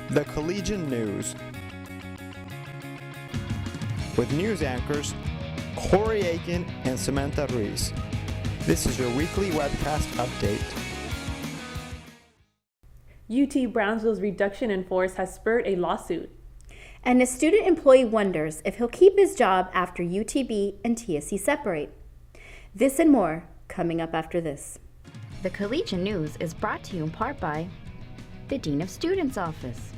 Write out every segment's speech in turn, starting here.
The Collegian News, with news anchors Corey Aiken and Samantha Ruiz. This is your weekly webcast update. UT Brownsville's reduction in force has spurred a lawsuit. And a student employee wonders if he'll keep his job after UTB and TSC separate. This and more coming up after this. The Collegian News is brought to you in part by the Dean of Students Office.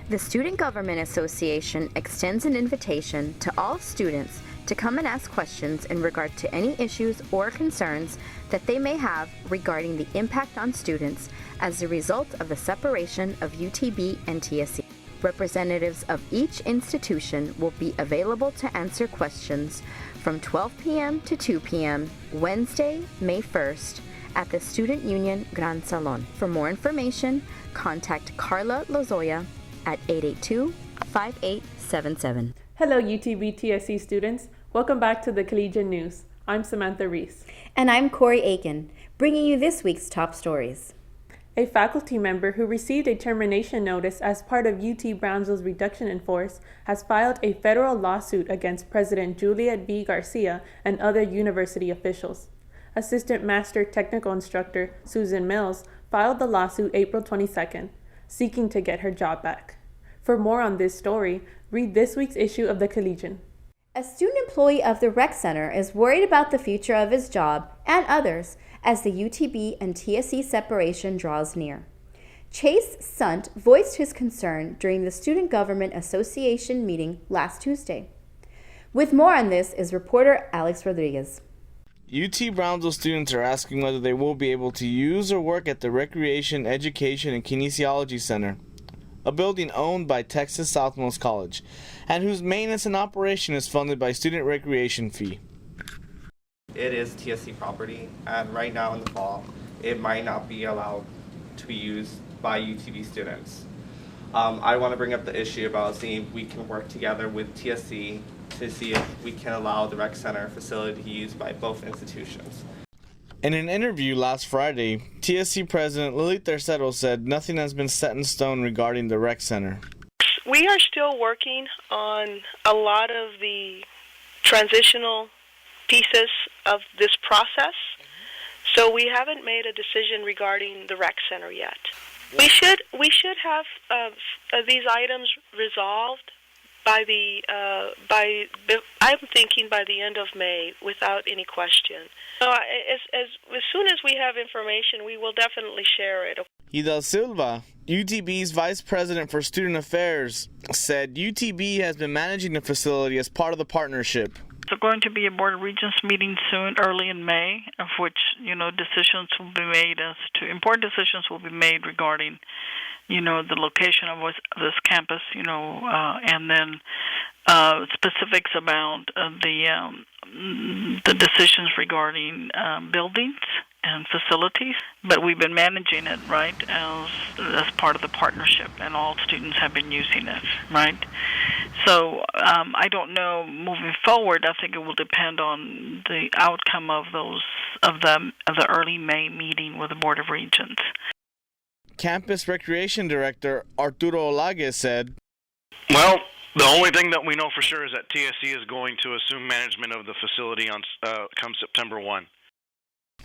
The Student Government Association extends an invitation to all students to come and ask questions in regard to any issues or concerns that they may have regarding the impact on students as a result of the separation of UTB and TSC. Representatives of each institution will be available to answer questions from 12 p.m. to 2 p.m. Wednesday, May 1st at the Student Union Gran Salon. For more information, contact Carla Lozoya at 882-5877. Hello UTB TSC students, welcome back to the Collegian News. I'm Samantha Ruiz. And I'm Corey Aiken, bringing you this week's top stories. A faculty member who received a termination notice as part of UT Brownsville's reduction in force has filed a federal lawsuit against President Juliet B. Garcia and other university officials. Assistant Master Technical Instructor Susan Mills filed the lawsuit April 22nd, seeking to get her job back. For more on this story, read this week's issue of the Collegian. A student employee of the Rec Center is worried about the future of his job and others as the UTB and TSC separation draws near. Chase Sunt voiced his concern during the Student Government Association meeting last Tuesday. With more on this is reporter Alex Rodriguez. UT Brownsville students are asking whether they will be able to use or work at the Recreation, Education, and Kinesiology Center, a building owned by Texas Southmost College, and whose maintenance and operation is funded by student recreation fee. It is TSC property, and right now in the fall, it might not be allowed to be used by UTB students. I want to bring up the issue about seeing if we can work together with TSC to see if we can allow the rec center facility to be used by both institutions. In an interview last Friday, TSC President Lily Tercero said nothing has been set in stone regarding the rec center. We are still working on a lot of the transitional pieces of this process, so we haven't made a decision regarding the rec center yet. We should have these items resolved I'm thinking by the end of May, without any question. So as soon as we have information, we will definitely share it. Hidal Silva, UTB's Vice President for Student Affairs, said UTB has been managing the facility as part of the partnership. There's going to be a Board of Regents meeting soon, early in May, of which, decisions will be made important decisions will be made regarding, the location of this campus, and then specifics about the decisions regarding buildings and facilities. But we've been managing it, right, as part of the partnership, and all students have been using it, right? So I don't know moving forward. I think it will depend on the outcome of the early May meeting with the Board of Regents. Campus Recreation Director Arturo Olague said, "Well, the only thing that we know for sure is that TSC is going to assume management of the facility come September 1.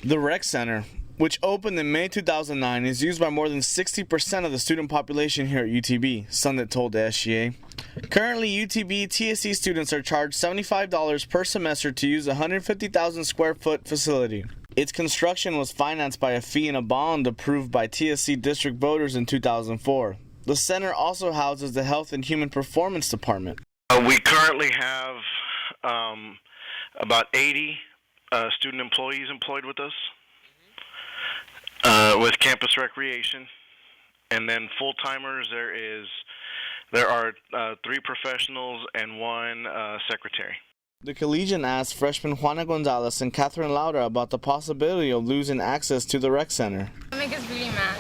The Rec Center, which opened in May 2009, is used by more than 60% of the student population here at UTB, Sundit told the SGA. Currently, UTB TSC students are charged $75 per semester to use a 150,000 square foot facility. Its construction was financed by a fee and a bond approved by TSC district voters in 2004. The center also houses the Health and Human Performance Department. We currently have about 80 student employees employed with us, with campus recreation, and then full-timers. There are 3 professionals and 1 secretary. The Collegian asked freshmen Juana Gonzalez and Catherine Laura about the possibility of losing access to the rec center. It'll make us really mad.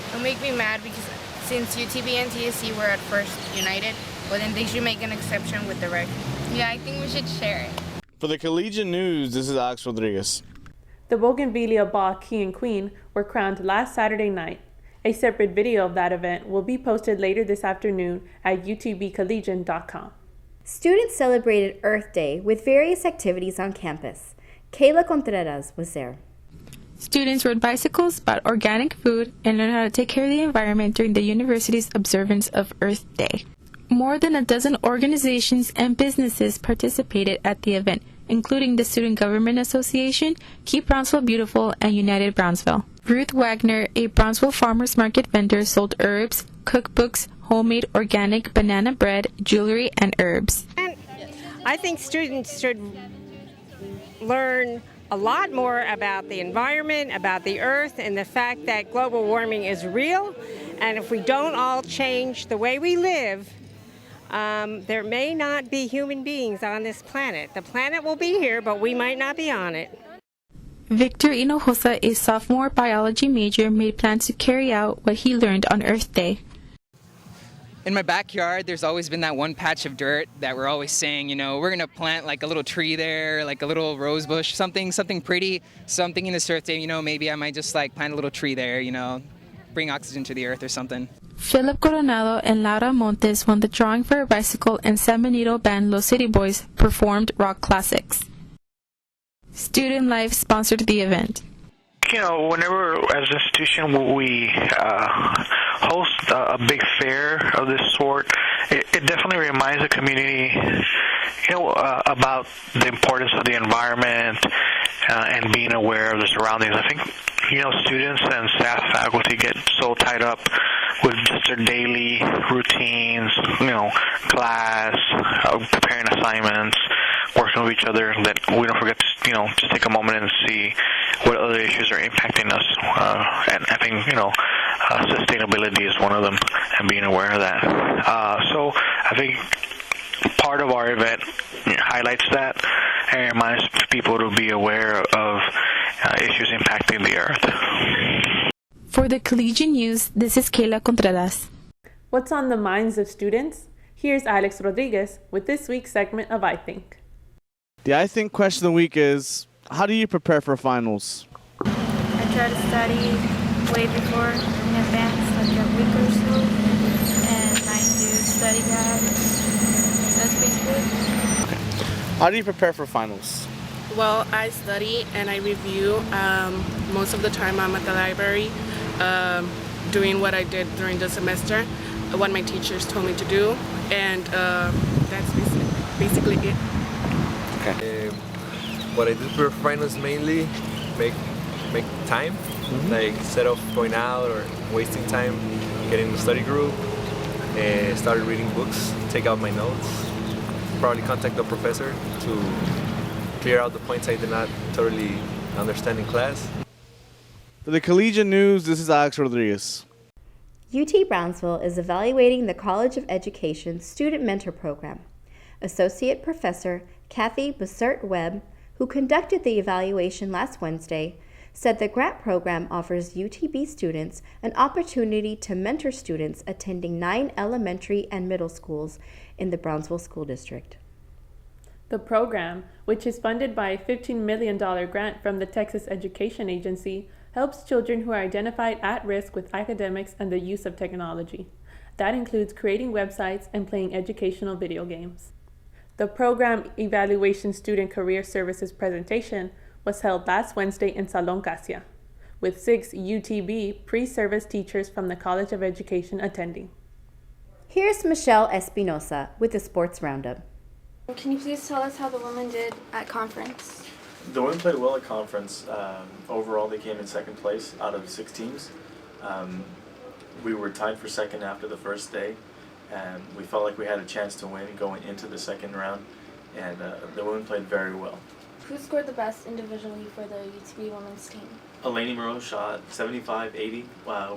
It'll make me mad because since UTB and TSC were at first united, well then they should make an exception with the rec. Yeah, I think we should share it. For the Collegian News, this is Alex Rodriguez. The Bougainvillea Ball King and Queen were crowned last Saturday night. A separate video of that event will be posted later this afternoon at utbcollegian.com. Students celebrated Earth Day with various activities on campus. Kayla Contreras was there. Students rode bicycles, bought organic food, and learned how to take care of the environment during the university's observance of Earth Day. More than a dozen organizations and businesses participated at the event, including the Student Government Association, Keep Brownsville Beautiful, and United Brownsville. Ruth Wagner, a Brownsville farmers market vendor, sold herbs, cookbooks, homemade organic banana bread, jewelry, and herbs. And I think students should learn a lot more about the environment, about the earth, and the fact that global warming is real. And if we don't all change the way we live, there may not be human beings on this planet. The planet will be here, but we might not be on it. Victor Hinojosa, a sophomore biology major, made plans to carry out what he learned on Earth Day. In my backyard, there's always been that one patch of dirt that we're always saying, we're going to plant like a little tree there, like a little rose bush, something pretty. So I'm thinking this Earth Day, maybe I might just like plant a little tree there, bring oxygen to the earth or something. Philip Coronado and Laura Montes won the drawing for a bicycle, and San Benito band Los City Boys performed rock classics. Student Life sponsored the event. Whenever as an institution we host a big fair of this sort, it definitely reminds the community, about the importance of the environment and being aware of the surroundings. I think, students and staff, faculty get so tied up with just their daily routines, class, preparing assignments, working with each other, that we don't forget to, just take a moment and see what other issues are impacting us. And I think, sustainability is one of them, and being aware of that. So I think part of our event highlights that and reminds people to be aware of issues impacting the earth. For the Collegian News, this is Kayla Contreras. What's on the minds of students? Here's Alex Rodriguez with this week's segment of I Think. The I Think question of the week is, how do you prepare for finals? I try to study way before in advance, like a week or so, and I do study guides. That's basically it. Okay. How do you prepare for finals? Well, I study and I review. Most of the time I'm at the library doing what I did during the semester, what my teachers told me to do, and that's basically it. Okay. What I do for finals mainly make time, like instead of going out or wasting time, get in the study group, and started reading books, take out my notes, probably contact the professor to clear out the points I did not totally understand in class. For the Collegian News, this is Alex Rodriguez. UT Brownsville is evaluating the College of Education Student Mentor Program. Associate Professor Kathy Bussert-Webb, who conducted the evaluation last Wednesday, said the grant program offers UTB students an opportunity to mentor students attending 9 elementary and middle schools in the Brownsville School District. The program, which is funded by a $15 million grant from the Texas Education Agency, helps children who are identified at risk with academics and the use of technology. That includes creating websites and playing educational video games. The program Evaluation Student Career Services presentation was held last Wednesday in Salon Casia, with 6 UTB pre-service teachers from the College of Education attending. Here's Michelle Espinosa with the Sports Roundup. Can you please tell us how the women did at conference? The women played well at conference. Overall, they came in second place out of 6 teams. We were tied for second after the first day, and we felt like we had a chance to win going into the second round, and the women played very well. Who scored the best individually for the UTB women's team? Eleni Moreau shot 75-80,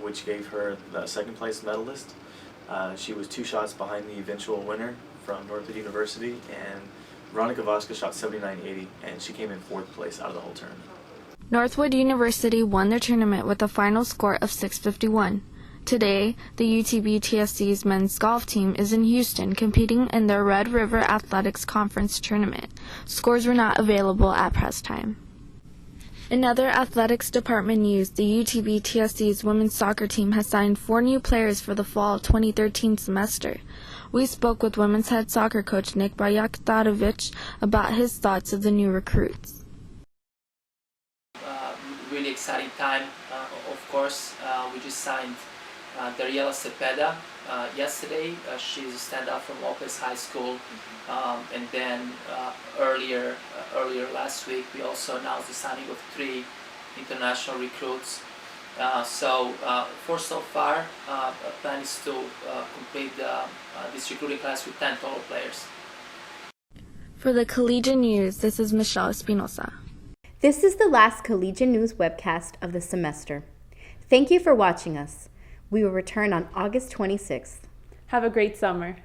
which gave her the second place medalist. She was 2 shots behind the eventual winner from Northwood University, and Veronica Vasquez shot 79-80, and she came in 4th place out of the whole tournament. Northwood University won their tournament with a final score of 651. Today, the UTB TSC's men's golf team is in Houston competing in their Red River Athletics Conference tournament. Scores were not available at press time. In other athletics department news, the UTB TSC's women's soccer team has signed 4 new players for the fall 2013 semester. We spoke with women's head soccer coach Nick Bajaktarovich about his thoughts of the new recruits. Really exciting time. Of course, we just signed Dariela Cepeda yesterday. She's a standout from Lopez High School. And then earlier last week, we also announced the signing of 3 international recruits. So far, our plan is to complete this recruiting class with 10 total players. For the Collegian News, this is Michelle Espinosa. This is the last Collegian News webcast of the semester. Thank you for watching us. We will return on August 26th. Have a great summer.